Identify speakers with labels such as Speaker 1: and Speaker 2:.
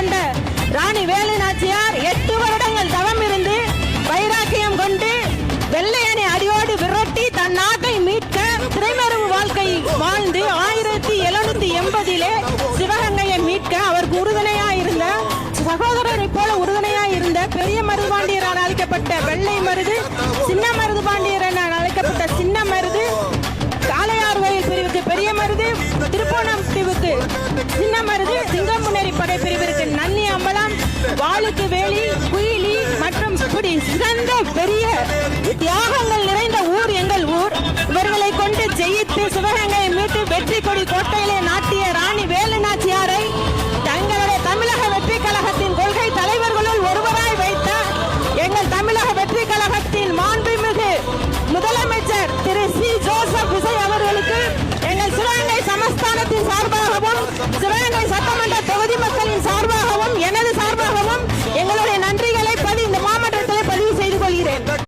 Speaker 1: கொண்ட ராணி வேலு நாச்சியார் 8 வருடங்கள் தவம் இருந்து வைராக்கியம் கொண்டு வெள்ளையனை அடியோடு விரட்டி தன் நாட்டை மீட்க திரைமறைவு வாழ்க்கை வாழ்ந்து 1780 சிவகங்கையை மீட்க அவருக்கு உறுதுணையா இருந்த சகோதரரை போல உறுதுணையா இருந்த பெரிய மருதுபாண்டியர் என அழைக்கப்பட்ட வெள்ளை மருது, சின்ன மருதுபாண்டியர் என அழைக்கப்பட்ட சின்ன மருது, காளையார் கோயில் பிரிவுக்கு பெரிய மருது, திருப்போணம் பிரிவுக்கு சின்ன மருது, சிங்கமுன்னேரி படை பிரிவிற்கு நன்னி அம்பலம், வாளுக்கு வேலி, குயிலி மற்றும் இப்படி சிறந்த பெரிய தியாகங்கள் நிறைந்த ஊர் எங்கள் ஊர். இவர்களை கொண்டு ஜெயித்து சிவகங்கையை மீட்டு வெற்றி கொடி